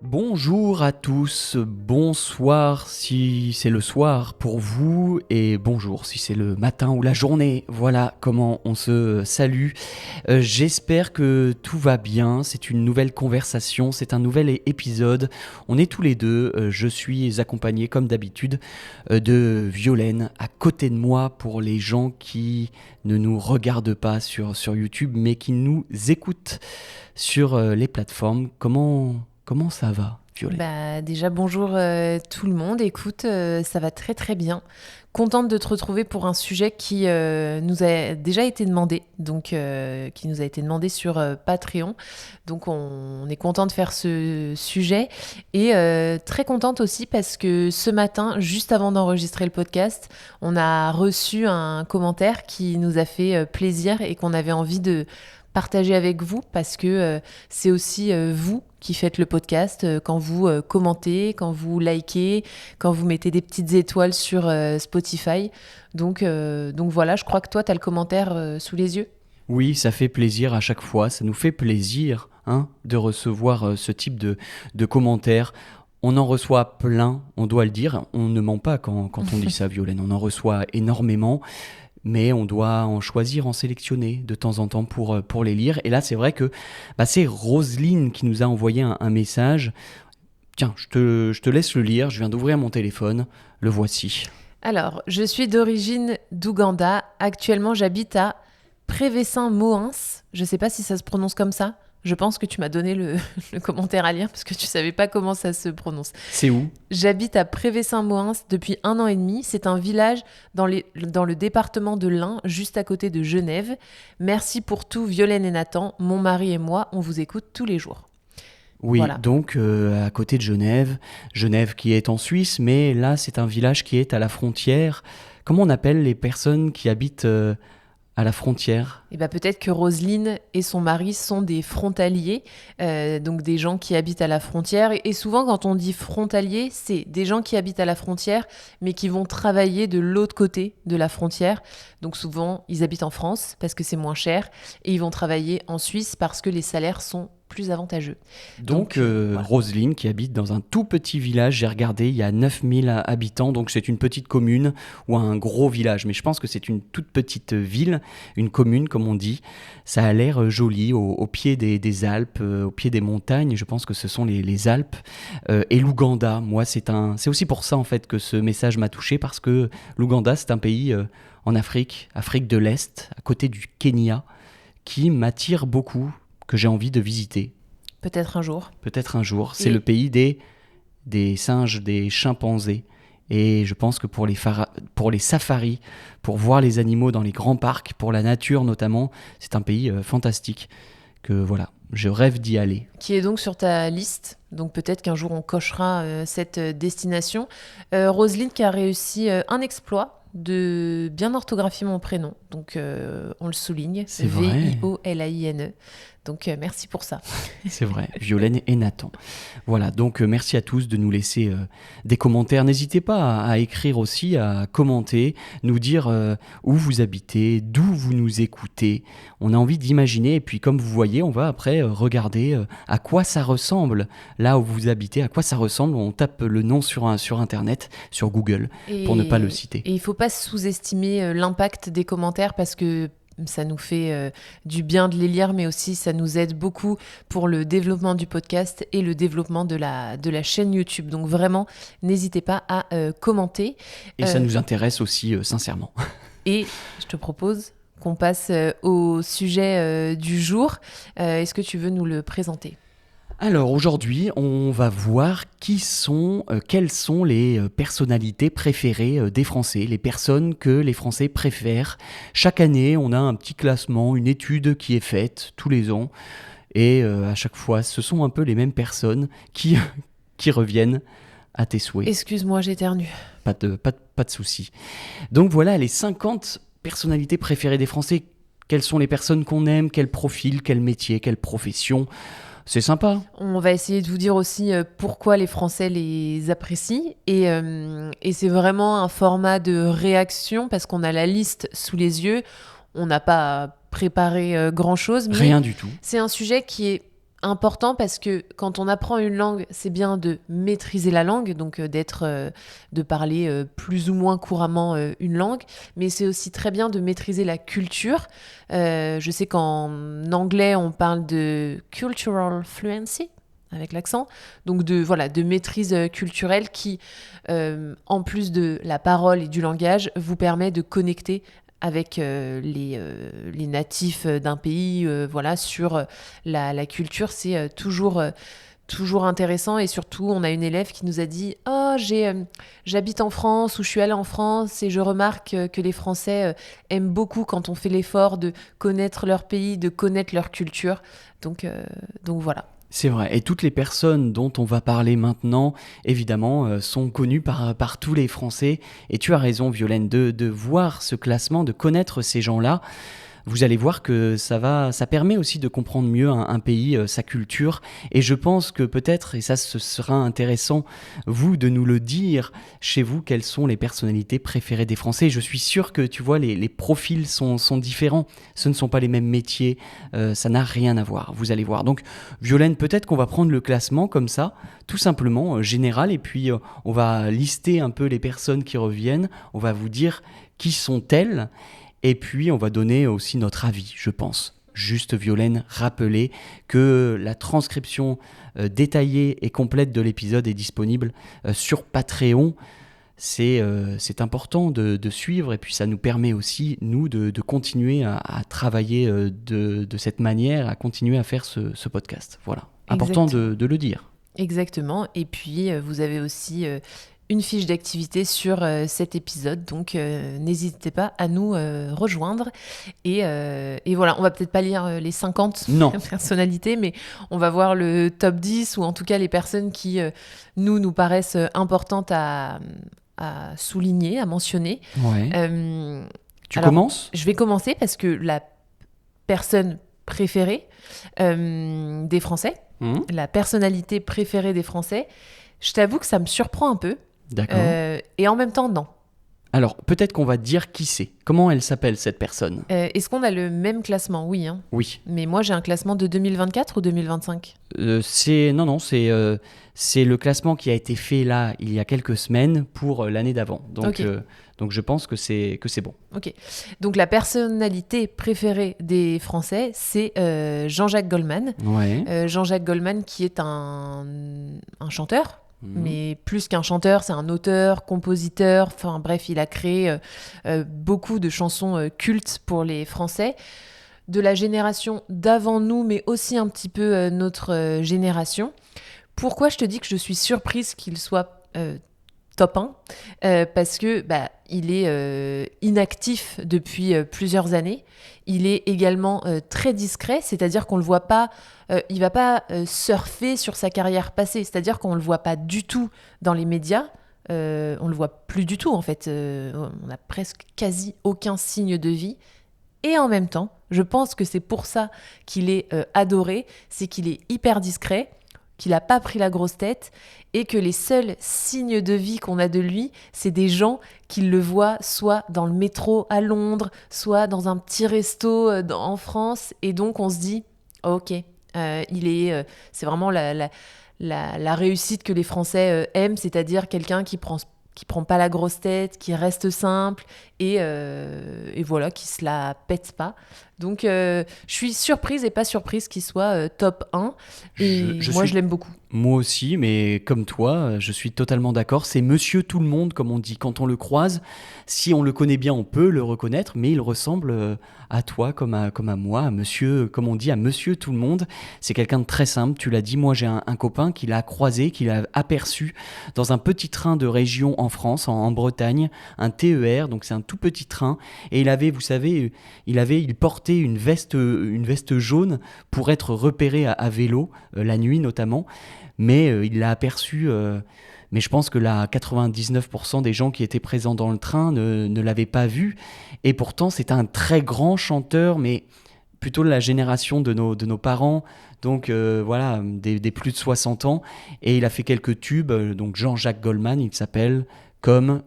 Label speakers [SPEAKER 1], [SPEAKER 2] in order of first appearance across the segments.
[SPEAKER 1] Bonjour à tous, bonsoir si c'est le soir pour vous et bonjour si c'est le matin ou la journée. Voilà comment on se salue. J'espère que tout va bien, c'est une nouvelle conversation, c'est un nouvel épisode. On est tous les deux, je suis accompagné comme d'habitude de Violaine à côté de moi pour les gens qui ne nous regardent pas sur YouTube mais qui nous écoutent sur les plateformes. Comment ça va, Violaine?
[SPEAKER 2] Déjà, bonjour tout le monde. Écoute, ça va très très bien. Contente de te retrouver pour un sujet qui nous a déjà été demandé, qui nous a été demandé sur Patreon. Donc on est content de faire ce sujet et très contente aussi parce que ce matin, juste avant d'enregistrer le podcast, on a reçu un commentaire qui nous a fait plaisir et qu'on avait envie de partager avec vous parce que c'est aussi vous qui faites le podcast, quand vous commentez, quand vous likez, quand vous mettez des petites étoiles sur Spotify. Donc voilà, je crois que toi, tu as le commentaire sous les yeux.
[SPEAKER 1] Oui, ça fait plaisir à chaque fois, ça nous fait plaisir de recevoir ce type de commentaires. On en reçoit plein, on doit le dire, on ne ment pas quand on dit ça, Violaine, on en reçoit énormément. Mais on doit en choisir, en sélectionner de temps en temps pour les lire. Et là, c'est vrai que c'est Roselyne qui nous a envoyé un message. Tiens, je te laisse le lire, je viens d'ouvrir mon téléphone, le voici.
[SPEAKER 2] Alors, je suis d'origine d'Ouganda. Actuellement, j'habite à Prévessin-Moens. Je ne sais pas si ça se prononce comme ça. Je pense que tu m'as donné le commentaire à lire parce que tu ne savais pas comment ça se prononce.
[SPEAKER 1] C'est où ?
[SPEAKER 2] J'habite à Prévessin-Moens depuis 1 an et demi. C'est un village dans le département de l'Ain, juste à côté de Genève. Merci pour tout, Violaine et Nathan. Mon mari et moi, on vous écoute tous les jours.
[SPEAKER 1] Oui,
[SPEAKER 2] Voilà.
[SPEAKER 1] donc à côté de Genève qui est en Suisse, mais là c'est un village qui est à la frontière. Comment on appelle les personnes qui habitent à la frontière ?
[SPEAKER 2] Et peut-être que Roselyne et son mari sont des frontaliers, donc des gens qui habitent à la frontière. Et souvent, quand on dit frontalier, c'est des gens qui habitent à la frontière, mais qui vont travailler de l'autre côté de la frontière. Donc souvent, ils habitent en France parce que c'est moins cher, et ils vont travailler en Suisse parce que les salaires sont plus avantageux.
[SPEAKER 1] Donc
[SPEAKER 2] Voilà.
[SPEAKER 1] Roselyne qui habite dans un tout petit village, j'ai regardé, il y a 9000 habitants, donc c'est une petite commune ou un gros village, mais je pense que c'est une toute petite ville, une commune comme on dit. Ça a l'air joli au pied des Alpes, au pied des montagnes, je pense que ce sont les Alpes. Et l'Ouganda, moi c'est aussi pour ça en fait que ce message m'a touché, parce que l'Ouganda c'est un pays en Afrique de l'Est, à côté du Kenya, qui m'attire beaucoup, que j'ai envie de visiter.
[SPEAKER 2] Peut-être un jour.
[SPEAKER 1] Peut-être un jour. C'est le pays des singes, des chimpanzés. Et je pense que pour les safaris, pour voir les animaux dans les grands parcs, pour la nature notamment, c'est un pays fantastique. Que voilà, je rêve d'y aller.
[SPEAKER 2] Qui est donc sur ta liste. Donc peut-être qu'un jour on cochera cette destination. Roselyne qui a réussi un exploit de bien orthographier mon prénom. Donc on le souligne.
[SPEAKER 1] C'est vrai.
[SPEAKER 2] Violaine. Donc merci pour ça.
[SPEAKER 1] C'est vrai, Violaine et Nathan. Voilà, donc merci à tous de nous laisser des commentaires. N'hésitez pas à écrire aussi, à commenter, nous dire où vous habitez, d'où vous nous écoutez. On a envie d'imaginer, et puis comme vous voyez, on va après regarder à quoi ça ressemble, là où vous habitez, à quoi ça ressemble. On tape le nom sur Internet, sur Google, pour ne pas le citer.
[SPEAKER 2] Et il ne faut pas sous-estimer l'impact des commentaires, parce que ça nous fait du bien de les lire, mais aussi ça nous aide beaucoup pour le développement du podcast et le développement de la chaîne YouTube. Donc vraiment, n'hésitez pas à commenter.
[SPEAKER 1] Et ça nous intéresse aussi sincèrement.
[SPEAKER 2] Et je te propose qu'on passe au sujet du jour. Est-ce que tu veux nous le présenter ?
[SPEAKER 1] Alors aujourd'hui, on va voir quelles sont les personnalités préférées des Français, les personnes que les Français préfèrent. Chaque année, on a un petit classement, une étude qui est faite tous les ans. Et à chaque fois, ce sont un peu les mêmes personnes qui reviennent à tes souhaits.
[SPEAKER 2] Excuse-moi, j'éternue.
[SPEAKER 1] Pas de souci. Donc voilà, les 50 personnalités préférées des Français. Quelles sont les personnes qu'on aime, quel profil, quel métier, quelle profession ? C'est sympa.
[SPEAKER 2] On va essayer de vous dire aussi pourquoi les Français les apprécient. Et c'est vraiment un format de réaction, parce qu'on a la liste sous les yeux. On n'a pas préparé grand-chose. Mais
[SPEAKER 1] rien du tout.
[SPEAKER 2] C'est un sujet qui est important parce que quand on apprend une langue, c'est bien de maîtriser la langue, donc de parler plus ou moins couramment une langue, mais c'est aussi très bien de maîtriser la culture. Je sais qu'en anglais, on parle de cultural fluency, avec l'accent, donc de maîtrise culturelle qui, en plus de la parole et du langage, vous permet de connecter avec les natifs d'un pays, sur la culture. C'est toujours intéressant, et surtout, on a une élève qui nous a dit « Oh, j'habite en France, ou je suis allée en France, et je remarque que les Français aiment beaucoup quand on fait l'effort de connaître leur pays, de connaître leur culture. » Donc voilà.
[SPEAKER 1] C'est vrai, et toutes les personnes dont on va parler maintenant, évidemment, sont connues par tous les Français. Et tu as raison, Violaine, de voir ce classement, de connaître ces gens-là. Vous allez voir que ça permet aussi de comprendre mieux un pays, sa culture. Et je pense que peut-être, et ça ce sera intéressant, vous de nous le dire chez vous, quelles sont les personnalités préférées des Français. Je suis sûr que tu vois, les profils sont différents. Ce ne sont pas les mêmes métiers, ça n'a rien à voir. Vous allez voir. Donc, Violaine, peut-être qu'on va prendre le classement comme ça, tout simplement, général, et puis on va lister un peu les personnes qui reviennent. On va vous dire qui sont-elles. Et puis, on va donner aussi notre avis, je pense. Juste, Violaine, rappeler que la transcription détaillée et complète de l'épisode est disponible sur Patreon. C'est important de suivre, et puis ça nous permet aussi, nous, de continuer à travailler de cette manière, à continuer à faire ce podcast. Voilà, important de le dire.
[SPEAKER 2] Exactement, et puis vous avez aussi... une fiche d'activité sur cet épisode, donc n'hésitez pas à nous rejoindre. Et voilà, on va peut-être pas lire les 50 personnalités, mais on va voir le top 10, ou en tout cas les personnes qui nous paraissent importantes à souligner, à mentionner.
[SPEAKER 1] Ouais. Tu commences ?
[SPEAKER 2] Je vais commencer parce que la personne préférée des Français, la personnalité préférée des Français, je t'avoue que ça me surprend un peu.
[SPEAKER 1] D'accord.
[SPEAKER 2] Et en même temps, non.
[SPEAKER 1] Alors, peut-être qu'on va dire qui c'est. Comment elle s'appelle, cette personne ?
[SPEAKER 2] Est-ce qu'on a le même classement ? Oui.
[SPEAKER 1] Oui.
[SPEAKER 2] Mais moi, j'ai un classement de 2024 ou 2025 ?
[SPEAKER 1] C'est le classement qui a été fait là, il y a quelques semaines, pour l'année d'avant. Donc, donc je pense que c'est bon. Ok.
[SPEAKER 2] Donc, la personnalité préférée des Français, c'est Jean-Jacques Goldman.
[SPEAKER 1] Ouais.
[SPEAKER 2] Jean-Jacques Goldman, qui est un chanteur. Mais plus qu'un chanteur, c'est un auteur, compositeur, enfin bref, il a créé beaucoup de chansons cultes pour les Français, de la génération d'avant nous, mais aussi un petit peu notre génération. Pourquoi je te dis que je suis surprise qu'il soit top 1 ? Parce que il est inactif depuis plusieurs années. Il est également très discret, c'est-à-dire qu'on le voit pas, il va pas surfer sur sa carrière passée, c'est-à-dire qu'on le voit pas du tout dans les médias, on le voit plus du tout en fait, on a presque quasi aucun signe de vie. Et en même temps, je pense que c'est pour ça qu'il est adoré, c'est qu'il est hyper discret, qu'il n'a pas pris la grosse tête, et que les seuls signes de vie qu'on a de lui, c'est des gens qui le voient soit dans le métro à Londres, soit dans un petit resto en France, et donc on se dit ok, c'est vraiment la réussite que les Français aiment, c'est-à-dire quelqu'un qui prend pas la grosse tête, qui reste simple, et voilà, qui se la pète pas. Donc je suis surprise et pas surprise qu'il soit top 1, et je l'aime beaucoup.
[SPEAKER 1] Moi aussi, mais comme toi, je suis totalement d'accord. C'est Monsieur Tout le Monde, comme on dit. Quand on le croise, si on le connaît bien, on peut le reconnaître, mais il ressemble à toi, comme à moi, à Monsieur, comme on dit, à Monsieur Tout le Monde. C'est quelqu'un de très simple, tu l'as dit. Moi, j'ai un copain qui l'a croisé, qui l'a aperçu dans un petit train de région en France, en Bretagne, un TER, donc c'est un tout petit train. Et il avait, vous savez, il portait une veste jaune pour être repéré à vélo, la nuit notamment. Mais il l'a aperçu, mais je pense que là, 99% des gens qui étaient présents dans le train ne l'avaient pas vu. Et pourtant, c'est un très grand chanteur, mais plutôt de la génération de nos parents, donc voilà, des plus de 60 ans. Et il a fait quelques tubes, donc Jean-Jacques Goldman, il s'appelle, comme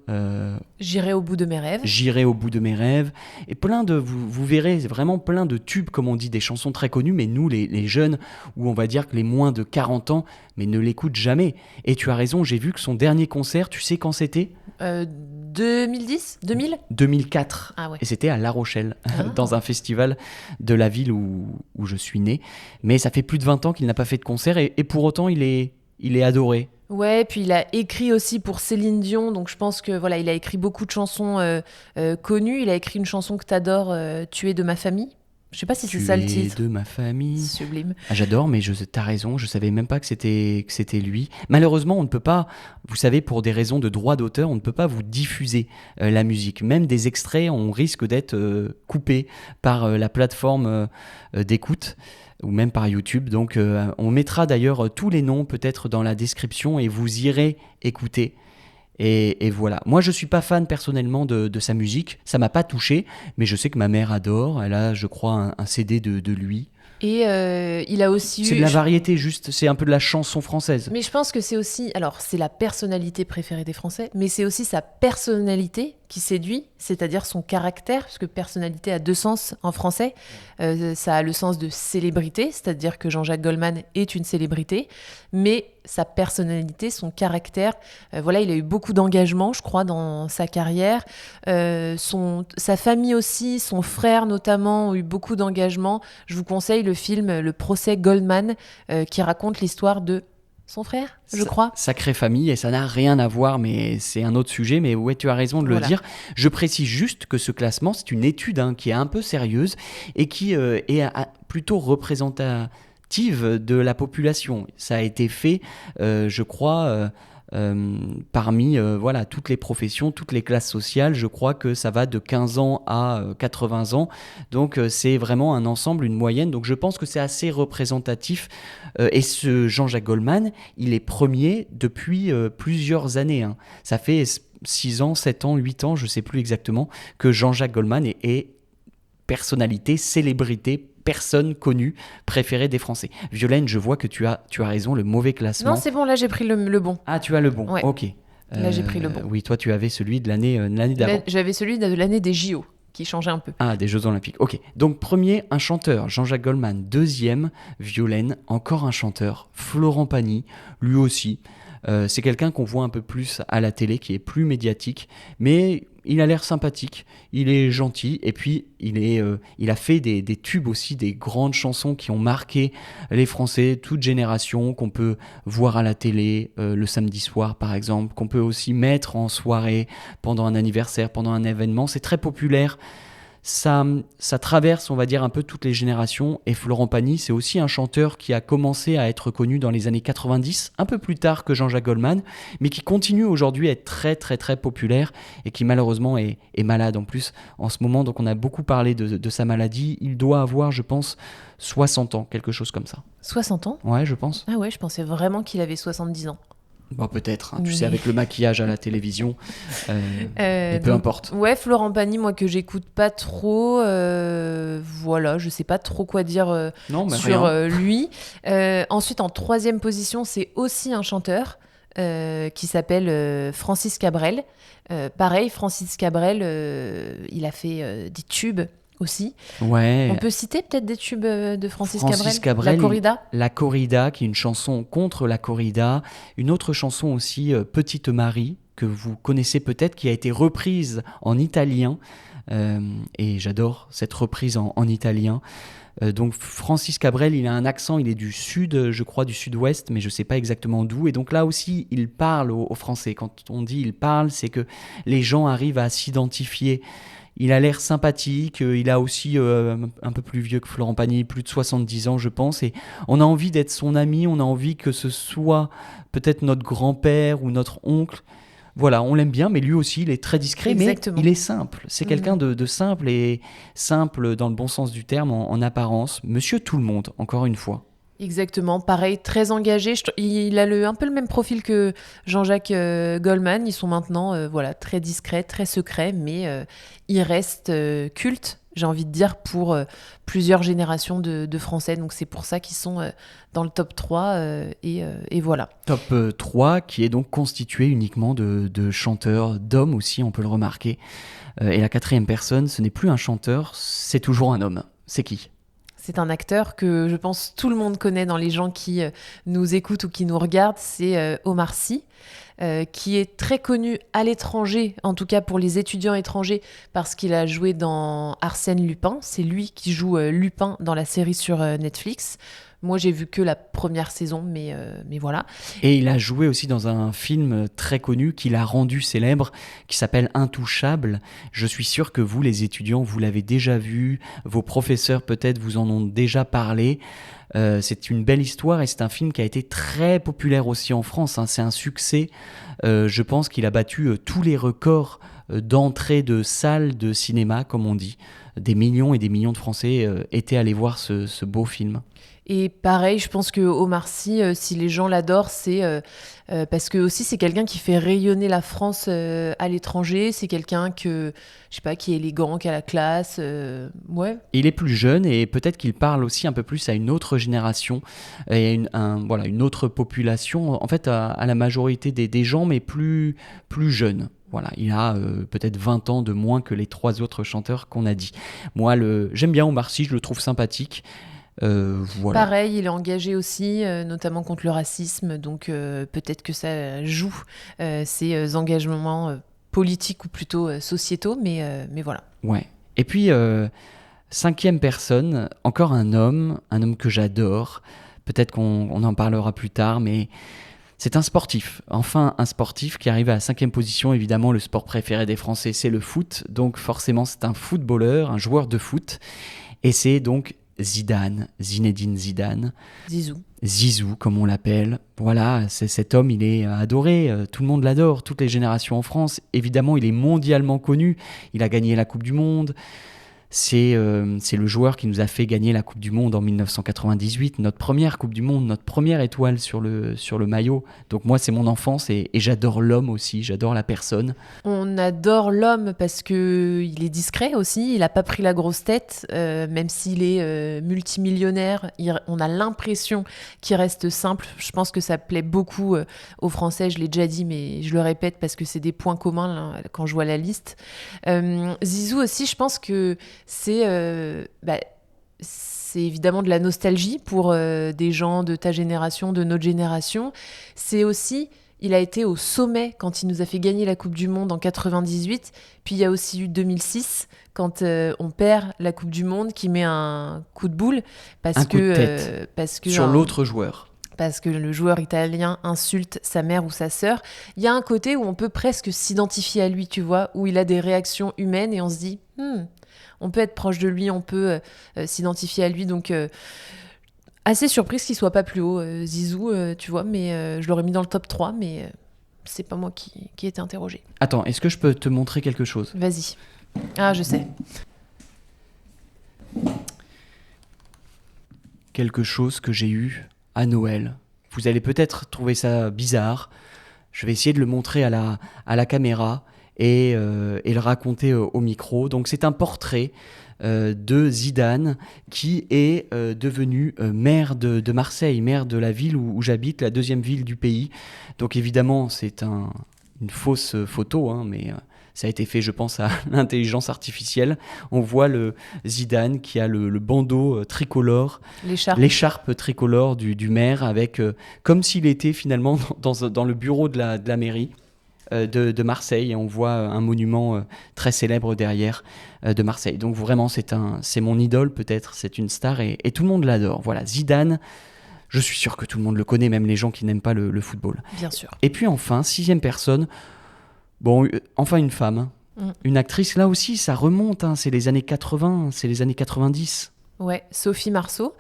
[SPEAKER 2] J'irai au bout de mes rêves.
[SPEAKER 1] J'irai au bout de mes rêves, et vous verrez vraiment plein de tubes, comme on dit, des chansons très connues, mais nous, les jeunes, ou on va dire que les moins de 40 ans, mais ne l'écoutent jamais. Et tu as raison, j'ai vu que son dernier concert, tu sais quand c'était ?
[SPEAKER 2] 2010 2000
[SPEAKER 1] 2004.
[SPEAKER 2] Ah ouais.
[SPEAKER 1] Et c'était à La Rochelle, dans un festival de la ville où je suis né. Mais ça fait plus de 20 ans qu'il n'a pas fait de concert, et pour autant, il est adoré.
[SPEAKER 2] Ouais, puis il a écrit aussi pour Céline Dion, donc je pense que voilà, il a écrit beaucoup de chansons connues. Il a écrit une chanson que t'adores, Tu es de ma famille. Je sais pas si c'est ça le titre.
[SPEAKER 1] Tu es de ma famille.
[SPEAKER 2] Sublime.
[SPEAKER 1] Ah, j'adore, mais t'as raison, je savais même pas que c'était lui. Malheureusement, on ne peut pas, vous savez, pour des raisons de droit d'auteur, on ne peut pas vous diffuser la musique. Même des extraits, on risque d'être coupé par la plateforme d'écoute, ou même par YouTube. Donc on mettra d'ailleurs tous les noms peut-être dans la description, et vous irez écouter. Et voilà. Moi, je suis pas fan personnellement de sa musique. Ça m'a pas touché, mais je sais que ma mère adore. Elle a, je crois, un CD de lui.
[SPEAKER 2] Et il a aussi
[SPEAKER 1] C'est
[SPEAKER 2] eu...
[SPEAKER 1] de la variété, juste. C'est un peu de la chanson française.
[SPEAKER 2] Mais je pense que c'est aussi... Alors, c'est la personnalité préférée des Français, mais c'est aussi sa personnalité qui séduit, c'est-à-dire son caractère, parce que personnalité a deux sens en français. Ça a le sens de célébrité, c'est-à-dire que Jean-Jacques Goldman est une célébrité, mais sa personnalité, son caractère, voilà, il a eu beaucoup d'engagement, je crois, dans sa carrière. Sa famille aussi, son frère notamment, ont eu beaucoup d'engagement. Je vous conseille le film Le procès Goldman, qui raconte l'histoire de son frère, je crois.
[SPEAKER 1] Sacrée famille, et ça n'a rien à voir, mais c'est un autre sujet. Mais ouais, tu as raison de le dire. Je précise juste que ce classement, c'est une étude qui est un peu sérieuse et qui est plutôt représentative de la population. Ça a été fait, je crois... parmi voilà, toutes les professions, toutes les classes sociales. Je crois que ça va de 15 ans à 80 ans. Donc c'est vraiment un ensemble, une moyenne. Donc je pense que c'est assez représentatif. Et ce Jean-Jacques Goldman, il est premier depuis plusieurs années. Ça fait 6 ans, 7 ans, 8 ans, je ne sais plus exactement, que Jean-Jacques Goldman est personnalité, célébrité, personne connue, préférée des Français. Violaine, je vois que tu as raison, le mauvais classement.
[SPEAKER 2] Non, c'est bon, là j'ai pris le bon.
[SPEAKER 1] Ah, tu as le bon,
[SPEAKER 2] ouais.
[SPEAKER 1] Ok.
[SPEAKER 2] Là j'ai pris le bon.
[SPEAKER 1] Oui, toi tu avais celui de l'année d'avant.
[SPEAKER 2] J'avais celui de l'année des JO, qui changeait un peu.
[SPEAKER 1] Ah, des Jeux Olympiques, ok. Donc premier, un chanteur, Jean-Jacques Goldman. Deuxième, Violaine, encore un chanteur, Florent Pagny, lui aussi. C'est quelqu'un qu'on voit un peu plus à la télé, qui est plus médiatique, mais il a l'air sympathique, il est gentil, et puis il a fait des tubes aussi, des grandes chansons qui ont marqué les Français, toute génération, qu'on peut voir à la télé le samedi soir par exemple, qu'on peut aussi mettre en soirée, pendant un anniversaire, pendant un événement. C'est très populaire. Ça traverse, on va dire, un peu toutes les générations. Et Florent Pagny, c'est aussi un chanteur qui a commencé à être connu dans les années 90, un peu plus tard que Jean-Jacques Goldman, mais qui continue aujourd'hui à être très très très populaire, et qui malheureusement est malade en plus en ce moment. Donc on a beaucoup parlé de sa maladie. Il doit avoir, je pense, 60 ans, quelque chose comme ça.
[SPEAKER 2] 60 ans ?
[SPEAKER 1] Ouais, je pense.
[SPEAKER 2] Ah ouais, je pensais vraiment qu'il avait 70 ans.
[SPEAKER 1] Bon, peut-être, tu sais, avec le maquillage à la télévision, mais peu
[SPEAKER 2] donc,
[SPEAKER 1] importe.
[SPEAKER 2] Ouais, Florent Pagny, moi que j'écoute pas trop, voilà, je sais pas trop quoi dire sur lui. Ensuite, en troisième position, c'est aussi un chanteur qui s'appelle Francis Cabrel. Pareil, Francis Cabrel, il a fait des tubes aussi.
[SPEAKER 1] Ouais.
[SPEAKER 2] On peut citer peut-être des tubes de Francis Cabrel.
[SPEAKER 1] La
[SPEAKER 2] corrida.
[SPEAKER 1] La corrida, qui est une chanson contre la corrida. Une autre chanson aussi, Petite Marie, que vous connaissez peut-être, qui a été reprise en italien. Et j'adore cette reprise en italien. Donc Francis Cabrel, il a un accent, il est du sud, je crois du sud-ouest, mais je ne sais pas exactement d'où. Et donc là aussi, il parle aux Français. Quand on dit il parle, c'est que les gens arrivent à s'identifier. Il a l'air sympathique, il a aussi un peu plus vieux que Florent Pagny, plus de 70 ans je pense, et on a envie d'être son ami, on a envie que ce soit peut-être notre grand-père ou notre oncle. Voilà, on l'aime bien, mais lui aussi, il est très discret.
[SPEAKER 2] Exactement.
[SPEAKER 1] Mais il est simple. C'est quelqu'un de simple, et simple dans le bon sens du terme, en apparence. Monsieur Tout-le-Monde, encore une fois.
[SPEAKER 2] Exactement, pareil, très engagé. Il a un peu le même profil que Jean-Jacques Goldman. Ils sont maintenant voilà, très discrets, très secrets, mais ils restent cultes, j'ai envie de dire, pour plusieurs générations de Français. Donc c'est pour ça qu'ils sont dans le top 3 et voilà.
[SPEAKER 1] Top 3 qui est donc constitué uniquement de chanteurs, d'hommes aussi, on peut le remarquer. Et la quatrième personne, ce n'est plus un chanteur, c'est toujours un homme. C'est qui ?
[SPEAKER 2] C'est un acteur que je pense tout le monde connaît dans les gens qui nous écoutent ou qui nous regardent, c'est Omar Sy, qui est très connu à l'étranger, en tout cas pour les étudiants étrangers, parce qu'il a joué dans Arsène Lupin. C'est lui qui joue Lupin dans la série sur Netflix. Moi, j'ai vu que la première saison, mais voilà.
[SPEAKER 1] Et il a joué aussi dans un film très connu qu'il a rendu célèbre, qui s'appelle Intouchable. Je suis sûr que vous, les étudiants, vous l'avez déjà vu. Vos professeurs, peut-être, vous en ont déjà parlé. C'est une belle histoire et c'est un film qui a été très populaire aussi en France. Hein. C'est un succès. Je pense qu'il a battu tous les records d'entrée de salles de cinéma, comme on dit. Des millions et des millions de Français étaient allés voir ce beau film.
[SPEAKER 2] Et pareil, je pense que Omar Sy, si les gens l'adorent, c'est parce que aussi c'est quelqu'un qui fait rayonner la France à l'étranger. C'est quelqu'un que, je sais pas, qui est élégant, qui a la classe. Ouais.
[SPEAKER 1] Il est plus jeune et peut-être qu'il parle aussi un peu plus à une autre génération et à une autre population, en fait à la majorité des gens, mais plus jeunes. Voilà, il a peut-être 20 ans de moins que les 3 autres chanteurs qu'on a dit. Moi, j'aime bien Omar Sy, je le trouve sympathique. Voilà.
[SPEAKER 2] Pareil, il est engagé aussi, notamment contre le racisme, donc peut-être que ça joue ces engagements politiques ou plutôt sociétaux, mais voilà.
[SPEAKER 1] Ouais. Et puis, cinquième personne, encore un homme que j'adore. Peut-être qu'on en parlera plus tard, mais c'est un sportif. Enfin, un sportif qui arrive à la 5e position. Évidemment, le sport préféré des Français, c'est le foot. Donc forcément, c'est un footballeur, un joueur de foot. Et c'est donc Zinedine Zidane. Zizou, comme on l'appelle. Voilà, cet homme, il est adoré. Tout le monde l'adore, toutes les générations en France. Évidemment, il est mondialement connu. Il a gagné la Coupe du Monde. C'est le joueur qui nous a fait gagner la Coupe du Monde en 1998, notre première Coupe du Monde, notre première étoile sur le maillot. Donc moi, c'est mon enfance et j'adore l'homme aussi, j'adore la personne.
[SPEAKER 2] On adore l'homme parce qu'il est discret aussi, il n'a pas pris la grosse tête, même s'il est multimillionnaire, on a l'impression qu'il reste simple. Je pense que ça plaît beaucoup aux Français, je l'ai déjà dit, mais je le répète parce que c'est des points communs là, quand je vois la liste. Zizou aussi, je pense que c'est évidemment de la nostalgie pour des gens de ta génération, de notre génération. C'est aussi, il a été au sommet quand il nous a fait gagner la Coupe du Monde en 98. Puis il y a aussi eu 2006 quand on perd la Coupe du Monde, qui met un coup de boule
[SPEAKER 1] coup de tête sur l'autre joueur.
[SPEAKER 2] Parce que le joueur italien insulte sa mère ou sa sœur. Il y a un côté où on peut presque s'identifier à lui, tu vois, où il a des réactions humaines et on se dit on peut être proche de lui, on peut s'identifier à lui. Donc, assez surprise qu'il soit pas plus haut, Zizou, tu vois, mais je l'aurais mis dans le top 3, mais c'est pas moi qui ai été interrogée.
[SPEAKER 1] Attends, est-ce que je peux te montrer quelque chose ?
[SPEAKER 2] Vas-y. Ah, je sais.
[SPEAKER 1] Quelque chose que j'ai eu à Noël. Vous allez peut-être trouver ça bizarre. Je vais essayer de le montrer à la caméra et le raconter au micro. Donc c'est un portrait de Zidane qui est devenu maire de Marseille, maire de la ville où j'habite, la 2e ville du pays. Donc évidemment c'est une fausse photo, hein, mais ça a été fait, je pense, à l'intelligence artificielle. On voit le Zidane qui a le bandeau tricolore, l'écharpe tricolore du maire, avec comme s'il était finalement dans le bureau de la mairie de Marseille. Et on voit un monument très célèbre derrière de Marseille. Donc vraiment, c'est mon idole peut-être, c'est une star et tout le monde l'adore. Voilà, Zidane, je suis sûr que tout le monde le connaît, même les gens qui n'aiment pas le football.
[SPEAKER 2] Bien sûr.
[SPEAKER 1] Et puis enfin, 6e personne, bon, enfin une femme, une actrice, là aussi ça remonte, hein, c'est les années 80, c'est les années 90.
[SPEAKER 2] Ouais, Sophie Marceau,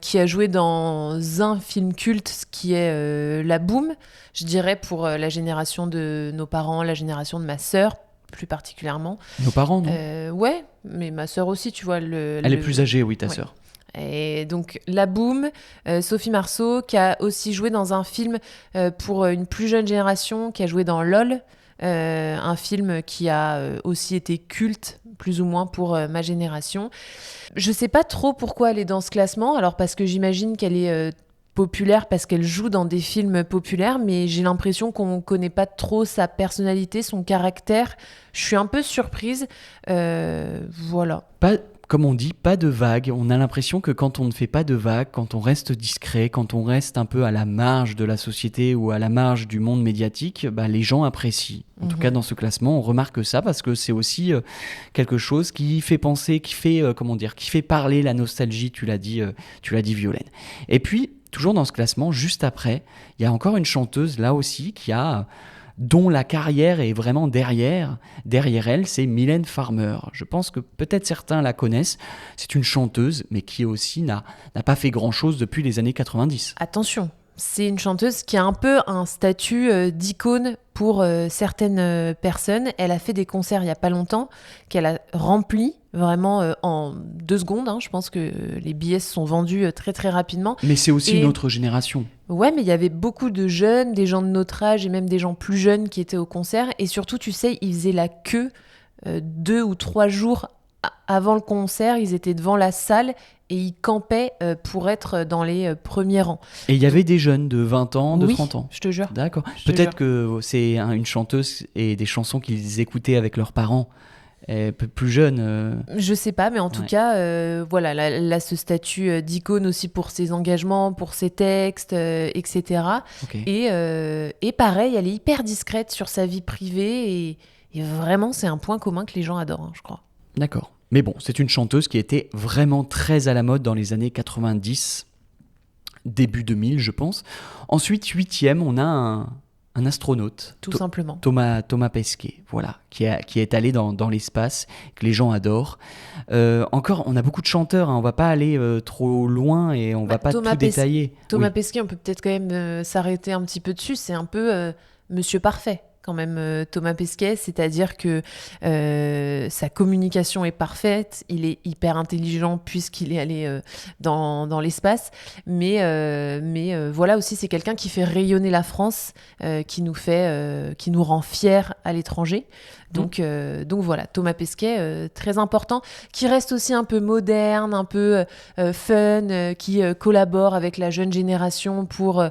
[SPEAKER 2] qui a joué dans un film culte qui est La Boum, je dirais pour la génération de nos parents, la génération de ma sœur plus particulièrement.
[SPEAKER 1] Nos parents, non ?
[SPEAKER 2] Ouais, mais ma sœur aussi, tu vois.
[SPEAKER 1] Elle est plus âgée, oui, ta sœur.
[SPEAKER 2] Et donc La Boum, Sophie Marceau, qui a aussi joué dans un film pour une plus jeune génération, qui a joué dans LOL, un film qui a aussi été culte, plus ou moins, pour ma génération. Je sais pas trop pourquoi elle est dans ce classement, alors parce que j'imagine qu'elle est populaire parce qu'elle joue dans des films populaires, mais j'ai l'impression qu'on connaît pas trop sa personnalité, son caractère. Je suis un peu surprise. Voilà.
[SPEAKER 1] Pas, comme on dit, pas de vagues. On a l'impression que quand on ne fait pas de vagues, quand on reste discret, quand on reste un peu à la marge de la société ou à la marge du monde médiatique, les gens apprécient. En tout cas, dans ce classement, on remarque ça parce que c'est aussi quelque chose qui fait penser, qui fait parler la nostalgie, tu l'as dit, Violaine. Et puis, toujours dans ce classement, juste après, il y a encore une chanteuse, là aussi, dont la carrière est vraiment derrière elle, c'est Mylène Farmer. Je pense que peut-être certains la connaissent. C'est une chanteuse, mais qui aussi n'a pas fait grand-chose depuis les années 90.
[SPEAKER 2] Attention, c'est une chanteuse qui a un peu un statut d'icône pour certaines personnes. Elle a fait des concerts il n'y a pas longtemps, qu'elle a remplis vraiment en 2 secondes. Je pense que les billets se sont vendus très très rapidement.
[SPEAKER 1] Mais c'est aussi une autre génération.
[SPEAKER 2] Ouais, mais il y avait beaucoup de jeunes, des gens de notre âge et même des gens plus jeunes qui étaient au concert. Et surtout, tu sais, ils faisaient la queue 2 ou 3 jours avant le concert. Ils étaient devant la salle et ils campaient pour être dans les premiers rangs.
[SPEAKER 1] Et il y avait des jeunes de 20 ans, de 30 ans.
[SPEAKER 2] Je te jure.
[SPEAKER 1] D'accord. Peut-être que c'est une chanteuse et des chansons qu'ils écoutaient avec leurs parents. Plus jeune.
[SPEAKER 2] Je sais pas, mais en tout cas, voilà, elle a ce statut d'icône aussi pour ses engagements, pour ses textes, etc.
[SPEAKER 1] Okay.
[SPEAKER 2] Et pareil, elle est hyper discrète sur sa vie privée et vraiment, c'est un point commun que les gens adorent, je crois.
[SPEAKER 1] D'accord. Mais bon, c'est une chanteuse qui était vraiment très à la mode dans les années 90, début 2000, je pense. Ensuite, 8e, on a un astronaute.
[SPEAKER 2] Tout simplement.
[SPEAKER 1] Thomas Pesquet, voilà, qui est allé dans l'espace, que les gens adorent. Encore, on a beaucoup de chanteurs, on va pas aller trop loin et on va pas tout détailler.
[SPEAKER 2] Thomas Pesquet, on peut peut-être quand même s'arrêter un petit peu dessus. C'est un peu Monsieur Parfait. Quand même Thomas Pesquet, c'est-à-dire que sa communication est parfaite, il est hyper intelligent puisqu'il est allé dans l'espace, mais voilà aussi c'est quelqu'un qui fait rayonner la France, qui nous rend fiers à l'étranger. Donc voilà, Thomas Pesquet, très important, qui reste aussi un peu moderne, un peu fun, qui collabore avec la jeune génération pour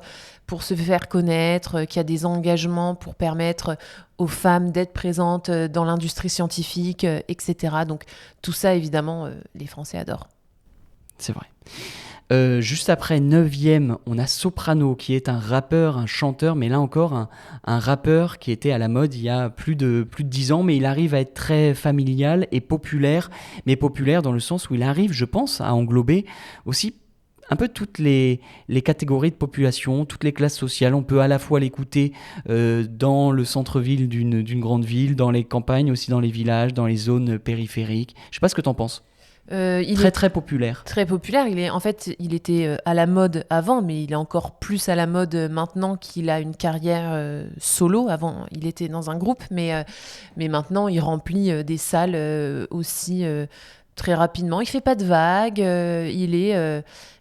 [SPEAKER 2] se faire connaître, qui a des engagements pour permettre aux femmes d'être présentes dans l'industrie scientifique, etc. Donc tout ça, évidemment, les Français adorent.
[SPEAKER 1] C'est vrai. Juste après 9e, on a Soprano, qui est un rappeur, un chanteur, mais là encore, un rappeur qui était à la mode il y a plus de 10 ans, mais il arrive à être très familial et populaire, mais populaire dans le sens où il arrive, je pense, à englober aussi un peu toutes les catégories de population, toutes les classes sociales. On peut à la fois l'écouter dans le centre-ville d'une grande ville, dans les campagnes, aussi dans les villages, dans les zones périphériques. Je sais pas ce que t'en penses. Très populaire.
[SPEAKER 2] Très populaire. Il était à la mode avant, mais il est encore plus à la mode maintenant qu'il a une carrière solo. Avant, il était dans un groupe, mais maintenant, il remplit des salles aussi très rapidement. Il fait pas de vagues.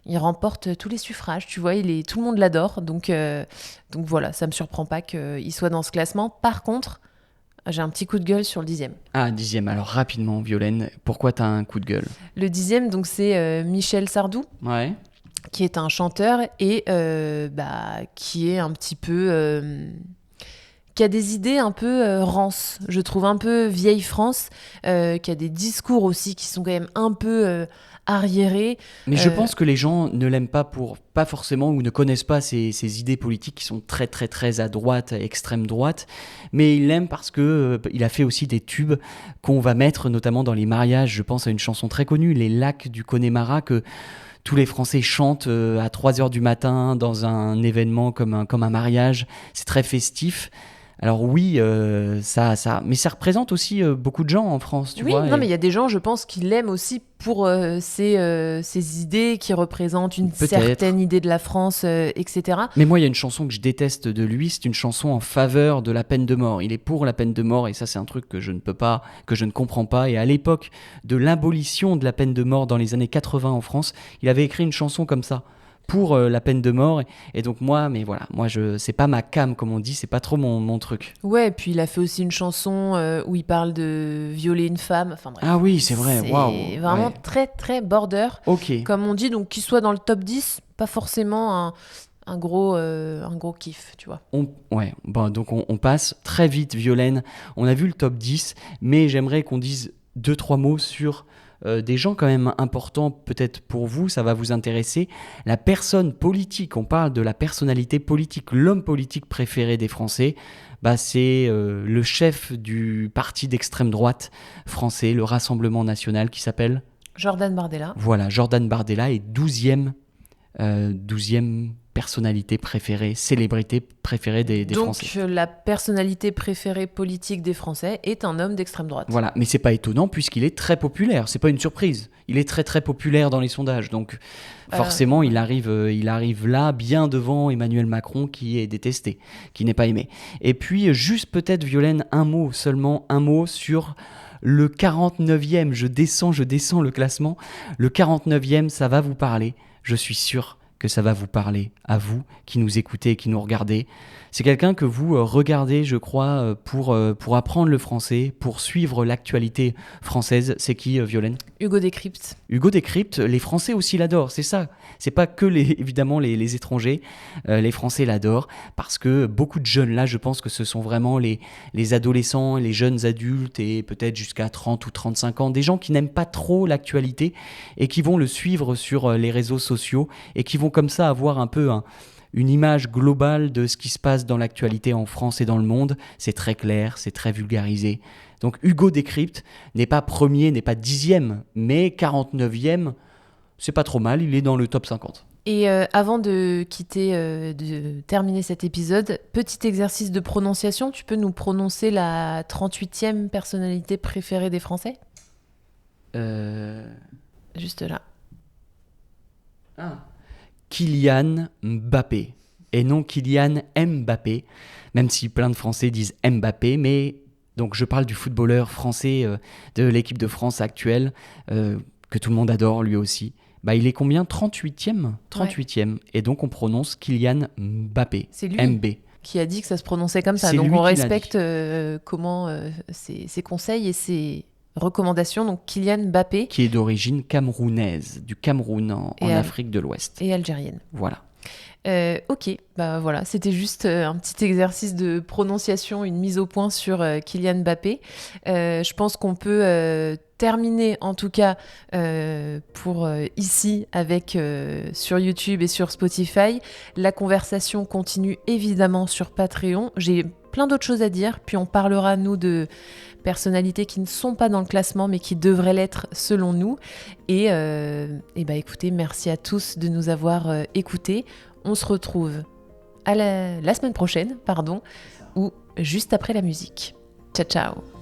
[SPEAKER 2] Il remporte tous les suffrages. Tu vois, tout le monde l'adore. Donc voilà, ça me surprend pas qu'il soit dans ce classement. Par contre, j'ai un petit coup de gueule sur le 10e.
[SPEAKER 1] Ah, 10e. Alors, rapidement, Violaine, pourquoi t'as un coup de gueule ?
[SPEAKER 2] Le 10e, donc, c'est Michel Sardou, qui est un chanteur et qui est un petit peu... qui a des idées un peu rances, je trouve, un peu vieille France, qui a des discours aussi qui sont quand même un peu arriérés.
[SPEAKER 1] Mais je pense que les gens ne l'aiment pas forcément, ou ne connaissent pas ses idées politiques qui sont très très très à droite, extrême droite, mais ils l'aiment parce que il a fait aussi des tubes qu'on va mettre notamment dans les mariages. Je pense à une chanson très connue, Les Lacs du Connemara, que tous les Français chantent à 3h du matin dans un événement comme un mariage. C'est très festif. Alors oui, mais ça représente aussi beaucoup de gens en France, tu vois.
[SPEAKER 2] Oui, non, mais il y a des gens, je pense, qui l'aiment aussi pour ses idées, qui représentent une certaine idée de la France, etc.
[SPEAKER 1] Mais moi, il y a une chanson que je déteste de lui, c'est une chanson en faveur de la peine de mort. Il est pour la peine de mort, et ça, c'est un truc que je ne comprends pas. Et à l'époque de l'abolition de la peine de mort dans les années 80 en France, il avait écrit une chanson comme ça. pour la peine de mort. Et donc moi, c'est pas ma cam, comme on dit, c'est pas trop mon truc.
[SPEAKER 2] Ouais, et puis il a fait aussi une chanson où il parle de violer une femme. Enfin bref.
[SPEAKER 1] Ah oui, c'est vrai, waouh.
[SPEAKER 2] C'est vraiment très très border.
[SPEAKER 1] Ok.
[SPEAKER 2] Comme on dit, donc qu'il soit dans le top 10, pas forcément un gros kiff, tu vois.
[SPEAKER 1] Donc on passe très vite, Violaine. On a vu le top 10, mais j'aimerais qu'on dise 2-3 mots sur des gens quand même importants, peut-être pour vous, ça va vous intéresser. La personne politique, on parle de la personnalité politique, l'homme politique préféré des Français. C'est le chef du parti d'extrême droite français, le Rassemblement national, qui s'appelle
[SPEAKER 2] Jordan Bardella.
[SPEAKER 1] Voilà, Jordan Bardella est 12e personnalité préférée, célébrité préférée des Français.
[SPEAKER 2] Donc la personnalité préférée politique des Français est un homme d'extrême droite.
[SPEAKER 1] Voilà, mais c'est pas étonnant puisqu'il est très populaire, c'est pas une surprise. Il est très très populaire dans les sondages, donc forcément il arrive là bien devant Emmanuel Macron qui est détesté, qui n'est pas aimé. Et puis juste peut-être Violaine, un mot sur le 49e, je descends le classement. Le 49e, ça va vous parler, je suis sûr que ça va vous parler, à vous qui nous écoutez et qui nous regardez. C'est quelqu'un que vous regardez, je crois, pour apprendre le français, pour suivre l'actualité française. C'est qui, Violaine ?
[SPEAKER 2] Hugo Décrypte.
[SPEAKER 1] Hugo Décrypte, les Français aussi l'adorent, c'est ça. C'est pas que évidemment les étrangers, les Français l'adorent, parce que beaucoup de jeunes, là je pense que ce sont vraiment les adolescents, les jeunes adultes, et peut-être jusqu'à 30 ou 35 ans, des gens qui n'aiment pas trop l'actualité, et qui vont le suivre sur les réseaux sociaux, et qui vont comme ça avoir un peu une image globale de ce qui se passe dans l'actualité en France et dans le monde. C'est très clair, c'est très vulgarisé. Donc Hugo Décrypte n'est pas premier, n'est pas 10e, mais 49e, c'est pas trop mal, il est dans le top 50.
[SPEAKER 2] Et avant de terminer cet épisode, petit exercice de prononciation, tu peux nous prononcer la 38e personnalité préférée des Français ? Juste là.
[SPEAKER 1] Kylian Mbappé, et non Kylian Mbappé, même si plein de Français disent Mbappé, mais donc je parle du footballeur français de l'équipe de France actuelle, que tout le monde adore lui aussi. Il est combien ? 38e ? 38e, ouais. Et donc on prononce Kylian Mbappé.
[SPEAKER 2] C'est lui
[SPEAKER 1] MB.
[SPEAKER 2] Qui a dit que ça se prononçait comme ça,
[SPEAKER 1] c'est
[SPEAKER 2] donc on respecte ses conseils et ses recommandations. Donc Kylian Mbappé,
[SPEAKER 1] qui est d'origine camerounaise, du Cameroun en Afrique de l'Ouest.
[SPEAKER 2] Et algérienne.
[SPEAKER 1] Voilà.
[SPEAKER 2] Ok, voilà, c'était juste un petit exercice de prononciation, une mise au point sur Kylian Mbappé. Je pense qu'on peut terminer en tout cas pour ici avec sur YouTube et sur Spotify. La conversation continue évidemment sur Patreon. J'ai plein d'autres choses à dire, puis on parlera nous de personnalités qui ne sont pas dans le classement mais qui devraient l'être selon nous. Et écoutez, merci à tous de nous avoir écoutés. On se retrouve la semaine prochaine, ou juste après la musique. Ciao, ciao.